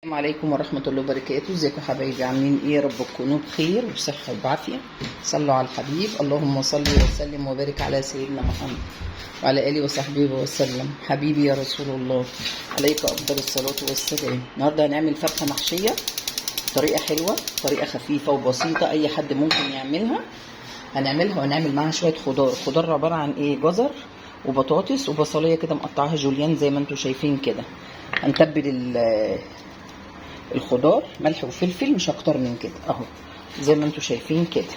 السلام عليكم ورحمة الله وبركاته. ازيكم يا حبايبي؟ عاملين ايه؟ يا رب تكونوا بخير وبصحة وبعافية. صلوا على الحبيب. اللهم صل وسلم وبارك على سيدنا محمد وعلى آله وصحبه وسلم. حبيبي يا رسول الله، عليك أفضل الصلاة والسلام. النهارده هنعمل فرخة محشية طريقة حلوة، طريقة خفيفة وبسيطة، أي حد ممكن يعملها. هنعملها ونعمل معاها شوية خضار عبارة عن ايه؟ جزر وبطاطس وبصلية كده مقطعها جوليان زي ما انتم شايفين كده. هنتبل الخضار ملح وفلفل، مش اكتر من كده اهو زي ما انتم شايفين كده.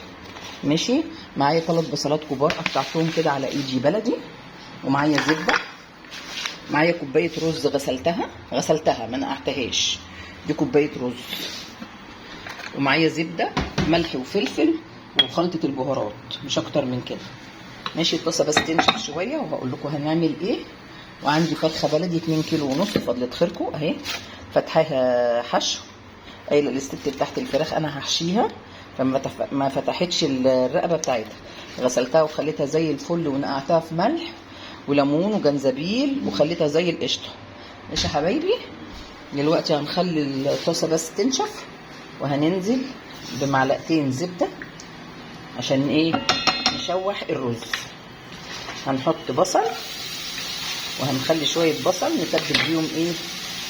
ماشي. معايا 3 بصلات كبار قطعتهم كده على ايدي بلدي، ومعايا زبده، معايا كوبايه رز غسلتها ما نقعتهاش، دي كوبايه رز، ومعايا زبده، ملح وفلفل وخلطه البهارات، مش اكتر من كده. ماشي. الطاسه بس تنشف شويه وهقول لكم هنعمل ايه. وعندي فرخه بلدي 2 كيلو ونص فضلة خيركم اهي، فتحها حشو. قايله الست بتاعت الفراخ انا هحشيها، فما فتحتش الرقبه بتاعتها، غسلتها وخليتها زي الفل ونقعتها في ملح وليمون وجنزبيل وخليتها زي القشطه. ماشي يا حبايبي. دلوقتي هنخلي الطاسه بس تنشف، وهننزل بمعلقتين زبده عشان ايه؟ نشوح الرز. هنحط بصل، وهنخلي شويه بصل نتبل بيهم ايه؟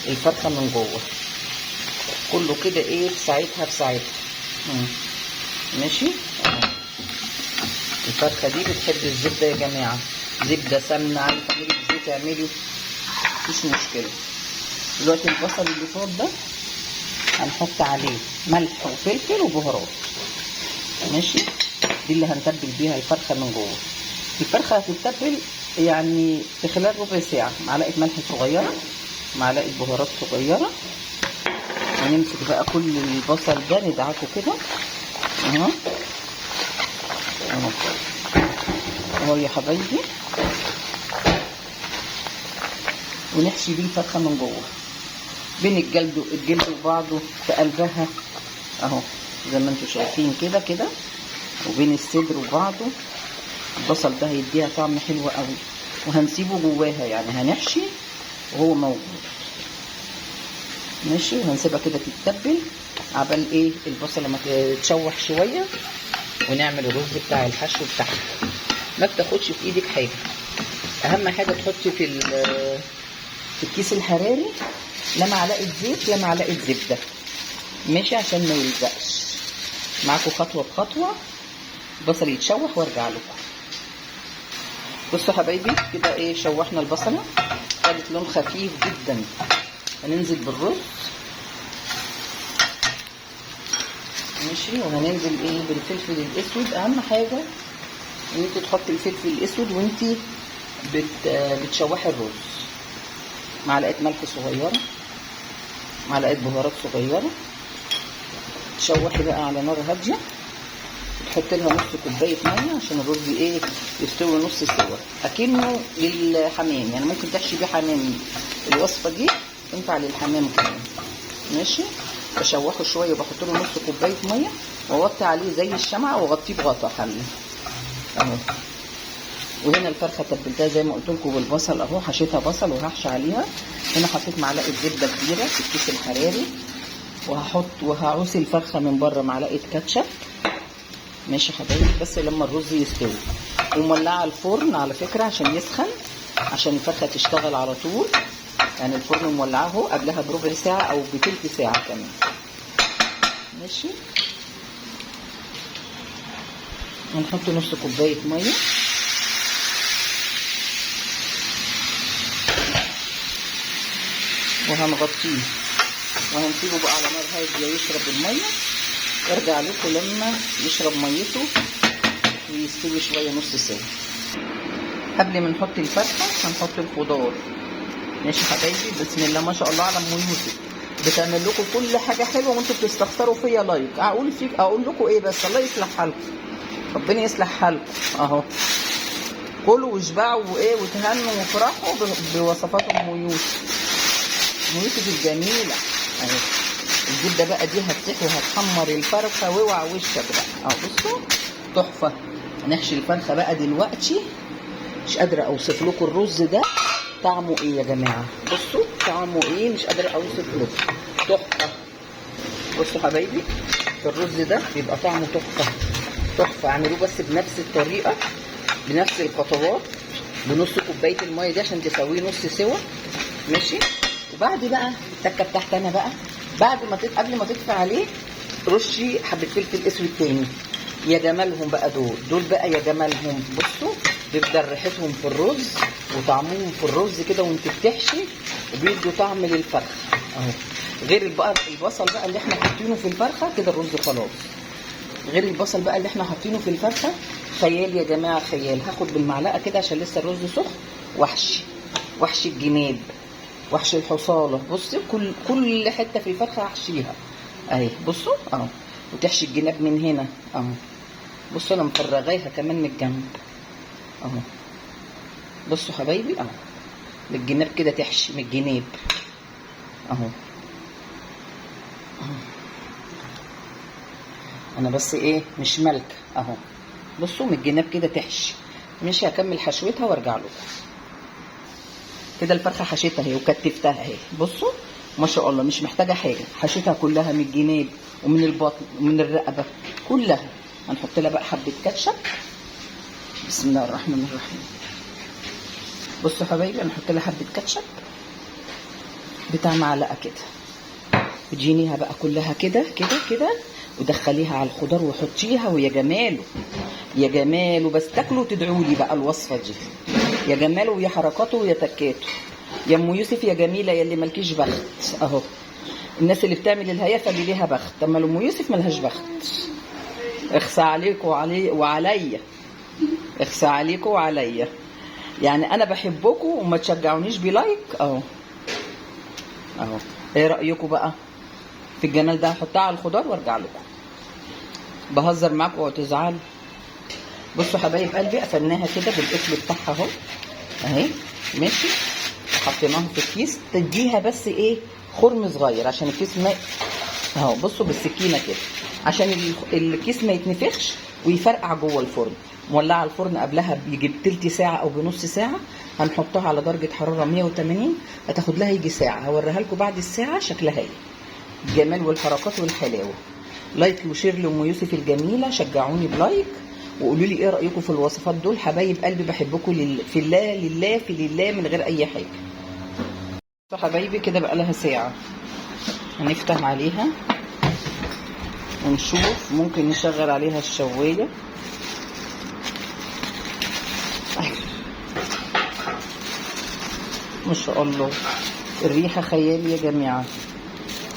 الفرخه من جوه كله كده ايه؟ في ساعتها. ماشي. الفرخه دي بتحب الزبده يا جماعه، زبده، سمنه، عايزه تعملي بزيت اعملي، مفيش مشكله. دلوقتي البصل اللي فوق ده هنحط عليه ملح وفلفل وبهارات. ماشي. دي اللي هنتبل بيها الفرخه من جوه. الفرخه هتتبل يعني في خلال ربع ساعه. معلقه ملح صغيره، معلقه بهارات صغيره، ونمسك بقى كل البصل ده ندعكه كده اهو اهو يا حبايبي، ونحشي بيه الفرخه من جوه بين الجلد وبعضه في قلبها اهو زي ما انتم شايفين كده وبين الصدر وبعضه. البصل ده هيديها طعم حلو قوي، وهنسيبه جواها يعني هنحشي وهو موجود. ماشي. وهنسيبها كده تتبل عبال ايه؟ البصله ما تتشوح شويه، ونعمل الرز بتاع الحشو بتاعها. ما بتاخدش في ايدك حاجه، اهم حاجه تحطي في الكيس الحراري لا معلقه زيت لا معلقه زبده. ماشي. عشان ما يلزقش معاكم خطوه بخطوه. البصل يتشوح وارجع لكم. بصوا حبايبي كده ايه؟ شوحنا البصله خدت لون خفيف جدا. هننزل بالرز. ماشي. وهننزل ايه؟ بالفلفل الاسود. اهم حاجه ان انت تحطي الفلفل الاسود وانت بتشوحي الرز. معلقه ملح صغيره، معلقه بهارات صغيره. تشوحي بقى على نار هاديه، تحط لها نص كوبايه ميه عشان الرز ايه؟ يستوي نص سوا اكنه للحمام، يعني ممكن تحشي بيه حمام. الوصفه دي تنفع للحمام كمان. ماشي. بشوحه شويه وبحط له نص كوبايه ميه واوطي عليه زي الشمعه واغطيه بغطا حله اهو. وهنا الفرخه تبلتها زي ما قلت لكم بالبصل اهو، حشيتها بصل وهحشي عليها. هنا حطيت معلقه زبده كبيره في الكيس الحراري، وهعوص الفرخه من بره معلقه كاتشب. ماشي يا حبايبي. بس لما الرز يستوي. ومولعه الفرن على فكره عشان يسخن، عشان الفرخه تشتغل على طول. يعني الفرن مولعاه اهو قبلها بربع ساعه او بتلت ساعه كمان. ماشي. هنحط نص كوبايه ميه، وهنغطيه وهنسيبه بقى على نار هاديه يشرب الميه، وارجع لكم لما يشرب ميته ويستوي شويه نص ساعه. قبل ما نحط الفرخه هنحط الخضار. ماشي يا حبايبي. بسم الله ما شاء الله على ام يوسف، بتعمل لكم كل حاجه حلوه وانتوا بتستخسروا فيا لايك. اقول لكم ايه بس؟ الله يصلح حالكم، ربنا يصلح حالكم اهو. كلوا واشبعوا وايه وتهنوا وافرحوا بوصفات ام يوسف. ام يوسف الجميله اهي. الزبده بقى دي هتسيح وهتحمر الفرخه، واوعى وشك بقى اهو. بصوا تحفه. هنحشي الفرخه بقى دلوقتي. مش قادره اوصف لكم الرز ده طعمه ايه يا جماعه. بصوا طعمه ايه مش قادره اوصف له. تحفه. بصوا حبايبي الرز ده بيبقى طعمه تحفه تحفه. اعملوه بس بنفس الطريقه بنفس الخطوات بنص كوبايه الميه دي عشان تسويه نص سوا. ماشي. وبعد بقى التكه بتاعتي انا بقى بعد ما قبل ما تطفي عليه رشي حبه فلفل اسود تاني. يا جمالهم بقى دول بقى يا جمالهم. بصوا بيبقى ريحتهم في الرز وطعمهم في الرز كده وانت بتحشي وبيدوا طعم للفرخه اهو. غير بقى البصل بقى اللي احنا حاطينه في الفرخه كده الرز خلاص. غير البصل بقى اللي احنا حاطينه في الفرخه خيال يا جماعه خيال. هاخد بالمعلقه كده عشان لسه الرز سخن واحشي الجناب واحشي الحصاله. بصي كل حته في الفرخه هحشيها اهي. بصوا اهو. وتحشي الجناب من هنا اهو. بصوا انا مفرغاها كمان من الجنب اهو. بصوا حبايبي اهو بالجناب كده تحشي من الجناب اهو. انا بس ايه مش ملكه اهو. بصوا من الجناب كده تحشي. مش هكمل حشوتها وارجع لكم. كده الفرخه حشيتها اهي وكتفتها اهي. بصوا ما شاء الله مش محتاجه حاجه. حشيتها كلها من الجناب ومن البطن ومن الرقبه كلها. هنحط لها بقى حبه كاتشب. بسم الله الرحمن الرحيم. بصوا حبايبي انا هحط لها حبه كاتشب بتاع معلقه كده. وتجينيها بقى كلها كده كده كده ودخليها على الخضار وحطيها. ويا جماله يا جماله بس تاكلوا وتدعوا لي بقى الوصفه دي. يا جماله ويا حركاته ويا تكاته. يا ام يوسف يا جميله يا اللي مالكيش بخت اهو. الناس اللي بتعمل الهيافه اللي ليها بخت اما ام يوسف ملهاش بخت. اخسى عليكم وعليا. اخسى عليكم وعليا. يعني انا بحبكم وما تشجعونيش بلايك اهو اهو. ايه رايكم بقى في الجمال ده؟ هحطها على الخضار وارجع لكم. بهزر معاكم وتزعلوا. بصوا حبايب قلبي قفلناها كده بالقفل بتاعها اهو اهي. ماشي. حطيناها في الكيس. تديها بس ايه خرم صغير عشان الكيس ما اهو. بصوا بالسكينه كده عشان الكيس ما يتنفخش ويفرقع جوه الفرن. مولعه الفرن قبلها بيجي بتلت ساعه او بنص ساعه. هنحطها على درجه حراره 180. هتاخد لها يجي ساعه. هوريها لكم بعد الساعه شكلها ايه. الجمال والحركات والحلاوه. لايك وشير لام يوسف الجميله. شجعوني بلايك وقولوا لي ايه رايكم في الوصفات دول. حبايب قلبي بحبكم في الله لله في لله من غير اي حاجه. حبايبي كده بقى لها ساعه. هنفتح عليها ونشوف. ممكن نشغل عليها الشوايه. ما شاء الله الريحه خيال يا جماعه.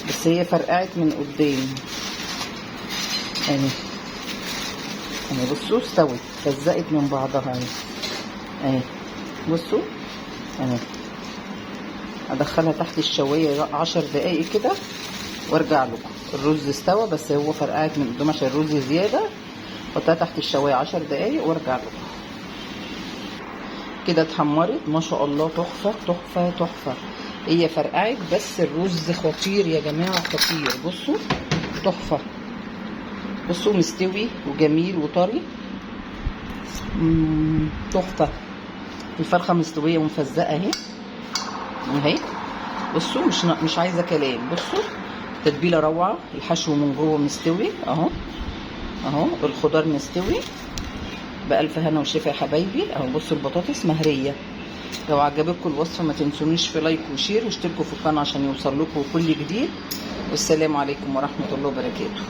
بس هي فرقعت من قدام اهي. بصوا استوت فزقت من بعضها اهي. بصوا اهي. ادخلها تحت الشوايه 10 دقايق كده وارجع لكم. الرز استوى بس هو فرقعت من قدام عشان الرز زياده. حطها تحت الشوايه 10 دقايق وارجع لكم. كده اتحمرت ما شاء الله. تحفه تحفه تحفه. هي فرقعت بس الرز خطير يا جماعه خطير. بصوا تحفه. بصوا مستوي وجميل وطري. تحفه. الفرخه مستويه ومفزقه اهي. بصوا مش عايزه كلام. بصوا تتبيله روعه. الحشو من جوه مستوي اهو الخضار مستوي بألف هنا وشفا يا حبايبي اهو. بصوا البطاطس مهريه. لو عجبتكم الوصفه ما تنسونيش في لايك وشير واشتركوا في القناه عشان يوصل لكم كل جديد. والسلام عليكم ورحمه الله وبركاته.